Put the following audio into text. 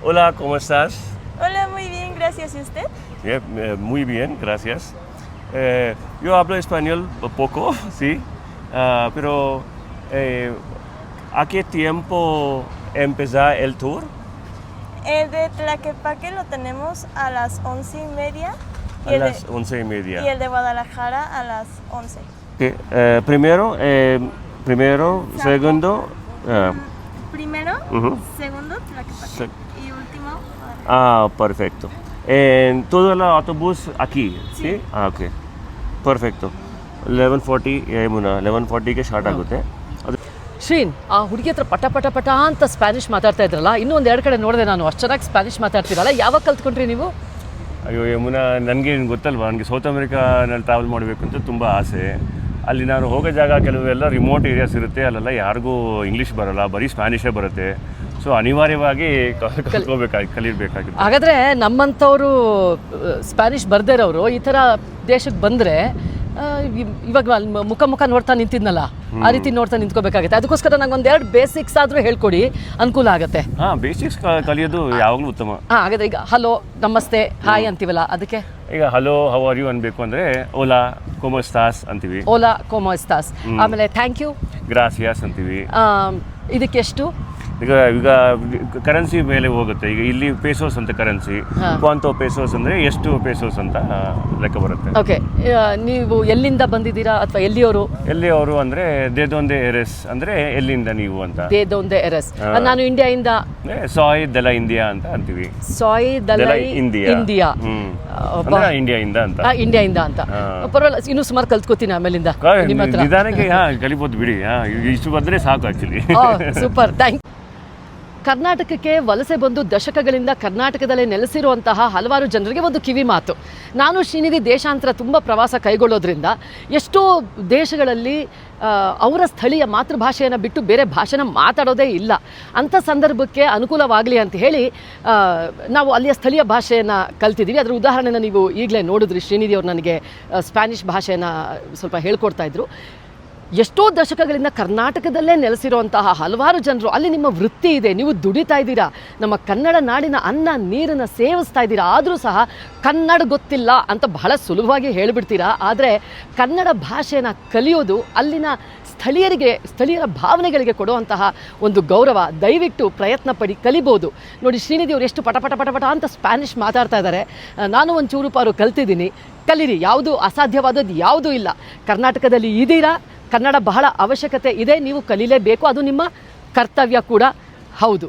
Hola, ¿cómo estás? Hola, muy bien, gracias. ¿Y usted? Muy bien, gracias. Yo hablo español poco, sí, pero ¿a qué tiempo empieza el tour? El de Tlaquepaque lo tenemos a las 11:30 A las 11:30. y el de Guadalajara a las 11. Okay, primero, segundo. Primero, Ujú. segundo, Tlaquepaque Se- y último, Guadalajara. Perfecto. En todo el autobús aquí, Sí. ¿sí? Ok. Perfecto. 11:40 Yamuna 11:40ಗೆ start ಆಗುತ್ತೆ. ಶ್ರೀನ್, ಆ ಹುಡುಗಿ ಹತ್ರ ಪಟ ಪಟ ಪಟ ಅಂತ ಸ್ಪ್ಯಾನಿಷ್ ಮಾತಾಡ್ತಾ ಇದ್ರಲ್ಲ, ಇನ್ನೂ ಒಂದೆರಡು ಕಡೆ ನೋಡಿದೆ ನಾನು. ಅಷ್ಟು ಚೆನ್ನಾಗಿ ಸ್ಪ್ಯಾನಿಷ್ ಮಾತಾಡ್ತೀರಲ್ಲ, ಯಾವಾಗ ಕಲ್ತ್ಕೊಂಡ್ರಿ ನೀವು? ಅಯ್ಯೋ ಯಮುನಾ, ನನಗೆ ಗೊತ್ತಲ್ವಾ, ನನಗೆ ಸೌತ್ ಅಮೆರಿಕಾನಲ್ಲಿ ಟ್ರಾವೆಲ್ ಮಾಡಬೇಕು ಅಂತ ತುಂಬ ಆಸೆ. ಅಲ್ಲಿ ನಾನು ಹೋಗೋ ಜಾಗ ಕೆಲವೆಲ್ಲ ರಿಮೋಟ್ ಏರಿಯಾಸ್ ಇರುತ್ತೆ, ಅಲ್ಲೆಲ್ಲ ಯಾರಿಗೂ ಇಂಗ್ಲೀಷ್ ಬರೋಲ್ಲ, ಬರೀ ಸ್ಪ್ಯಾನಿಷೇ ಬರುತ್ತೆ. ಸೊ ಅನಿವಾರ್ಯವಾಗಿ ಕಲಿಯಬೇಕಾಗಿತ್ತು. ಹಾಗಾದರೆ ನಮ್ಮಂಥವರು ಸ್ಪ್ಯಾನಿಷ್ ಬರ್ದೇ ಇರೋರು ಈ ಥರ ದೇಶಕ್ಕೆ ಬಂದರೆ ಇವಾಗ ಮುಖ ನೋಡ್ತಾ ನಿಂತಿದ್ನಲ್ಲ, ಆ ರೀತಿ ನೋಡ್ತಾ ನಿಂತ್ಕೋಬೇಕಾಗುತ್ತೆ. ಅದಕ್ಕೋಸ್ಕರ ನಂಗೆ ಒಂದೆರಡು ಬೇಸಿಕ್ಸ್ ಆದರೂ ಹೇಳ್ಕೊಡಿ, ಅನುಕೂಲ ಆಗುತ್ತೆ. ಬೇಸಿಕ್ಸ್ ಕಲಿಯೋದು ಯಾವಾಗಲೂ ಉತ್ತಮ. ಹಾಗಾದರೆ ಈಗ ಹಲೋ, ನಮಸ್ತೆ, ಹಾಯ್ ಅಂತೀವಲ್ಲ, ಅದಕ್ಕೆ ಈಗ ಹಲೋ, ಹೌ ಆರ್ ಯು ಅನ್ಬೇಕು ಅಂದರೆ ಓಲಾ ಕೋಮೋ ಎಸ್ಟಾಸ್ ಅಂತೀವಿ. ಓಲಾ ಕೋಮೋ ಎಸ್ಟಾಸ್. ಆಮೇಲೆ ಥ್ಯಾಂಕ್ ಯು, ಗ್ರಾಸಿಯಾಸ್ ಅಂತೀವಿ. ಇದಕ್ಕೆಷ್ಟು? ಈಗ ಕರೆನ್ಸಿ ಮೇಲೆ ಹೋಗುತ್ತೆ. ಈಗ ಇಲ್ಲಿ ಪೇಸೋಸ್ ಅಂತ ಕರೆನ್ಸಿ, ಕ್ವಾಂಟೋ ಪೇಸೋಸ್ ಅಂದರೆ ಎಷ್ಟು ಪೇಸೋಸ್ ಅಂತ ಲೆಕ್ಕ ಬರುತ್ತೆ. ಓಕೆ, ನೀವು ಎಲ್ಲಿಂದ ಬಂದಿದ್ದೀರಾ ಅಥವಾ ಎಲ್ಲಿಯವರು? ಎಲ್ಲಿಯವರು ಅಂದರೆ ದೇದೊಂದೆ ಎರೆಸ್ ಅಂದರೆ ಎಲ್ಲಿಂದ ನೀವು ಅಂತ. ದೇದೊಂದೆ ಎರೆಸ್. ನಾನು ಇಂಡಿಯಾಯಿಂದ ಸಾಯ್ ದೆಲ ಇಂಡಿಯಾ ಅಂತ ಅಂತೀವಿ. ಸಾಯ್ ದಲೈ ಇಂಡಿಯಾ. ಇಂಡಿಯಾಯಿಂದ ಅಂತ. ಇಂಡಿಯಾಯಿಂದ ಅಂತ. ಪರವಾಗಿಲ್ಲ, ಇನ್ನೂ ಸುಮಾರು ಕಲ್ತ್ಕೋತೀನಿ ಆಮೇಲಿಂದ ನಿಮ್ಮ ಹತ್ರ. ನಿಧಾನಕ್ಕೆ ಕಲಿಬೋದು ಬಿಡಿ. ಇಷ್ಟು ಬಂದರೆ ಸಾಕು ಆ್ಯಕ್ಚುಲಿ. Super, thank. ಕರ್ನಾಟಕಕ್ಕೆ ವಲಸೆ ಬಂದು ದಶಕಗಳಿಂದ ಕರ್ನಾಟಕದಲ್ಲೇ ನೆಲೆಸಿರುವಂತಹ ಹಲವಾರು ಜನರಿಗೆ ಒಂದು ಕಿವಿ ಮಾತು. ನಾನು ಶ್ರೀನಿಧಿ ದೇಶಾಂತರ ತುಂಬ ಪ್ರವಾಸ ಕೈಗೊಳ್ಳೋದ್ರಿಂದ ಎಷ್ಟೋ ದೇಶಗಳಲ್ಲಿ ಅವರ ಸ್ಥಳೀಯ ಮಾತೃಭಾಷೆಯನ್ನು ಬಿಟ್ಟು ಬೇರೆ ಭಾಷೆನ ಮಾತಾಡೋದೇ ಇಲ್ಲ. ಅಂಥ ಸಂದರ್ಭಕ್ಕೆ ಅನುಕೂಲವಾಗಲಿ ಅಂತ ಹೇಳಿ ನಾವು ಅಲ್ಲಿಯ ಸ್ಥಳೀಯ ಭಾಷೆಯನ್ನು ಕಲ್ತಿದ್ದೀವಿ. ಅದರ ಉದಾಹರಣೆನ ನೀವು ಈಗಲೇ ನೋಡಿದ್ರಿ. ಶ್ರೀನಿಧಿ ಅವರು ನನಗೆ ಸ್ಪ್ಯಾನಿಷ್ ಭಾಷೆಯನ್ನು ಸ್ವಲ್ಪ ಹೇಳ್ಕೊಡ್ತಾ ಇದ್ರು. ಎಷ್ಟೋ ದಶಕಗಳಿಂದ ಕರ್ನಾಟಕದಲ್ಲೇ ನೆಲೆಸಿರುವಂತಹ ಹಲವಾರು ಜನರು, ಅಲ್ಲಿ ನಿಮ್ಮ ವೃತ್ತಿ ಇದೆ, ನೀವು ದುಡಿತಾ ಇದ್ದೀರಾ, ನಮ್ಮ ಕನ್ನಡ ನಾಡಿನ ಅನ್ನ ನೀರನ್ನು ಸೇವಿಸ್ತಾ ಇದ್ದೀರಾ, ಆದರೂ ಸಹ ಕನ್ನಡ ಗೊತ್ತಿಲ್ಲ ಅಂತ ಬಹಳ ಸುಲಭವಾಗಿ ಹೇಳಿಬಿಡ್ತೀರಾ. ಆದರೆ ಕನ್ನಡ ಭಾಷೆಯನ್ನು ಕಲಿಯೋದು ಅಲ್ಲಿನ ಸ್ಥಳೀಯರ ಭಾವನೆಗಳಿಗೆ ಕೊಡುವಂತಹ ಒಂದು ಗೌರವ. ದಯವಿಟ್ಟು ಪ್ರಯತ್ನ ಪಡಿ, ಕಲಿಬೋದು. ನೋಡಿ, ಶ್ರೀನಿಧಿ ಅವರು ಎಷ್ಟು ಪಟ ಪಟ ಪಟ ಪಟ ಅಂತ ಸ್ಪ್ಯಾನಿಷ್ ಮಾತಾಡ್ತಾ ಇದ್ದಾರೆ. ನಾನು ಒಂದು ಚೂರುಪಾರು ಕಲ್ತಿದ್ದೀನಿ. ಕಲೀರಿ, ಯಾವುದು ಅಸಾಧ್ಯವಾದದ್ದು ಯಾವುದೂ ಇಲ್ಲ. ಕರ್ನಾಟಕದಲ್ಲಿ ಇದ್ದೀರಾ, ಕನ್ನಡ ಬಹಳ ಅವಶ್ಯಕತೆ ಇದೆ, ನೀವು ಕಲೀಲೇಬೇಕು, ಅದು ನಿಮ್ಮ ಕರ್ತವ್ಯ ಕೂಡ ಹೌದು.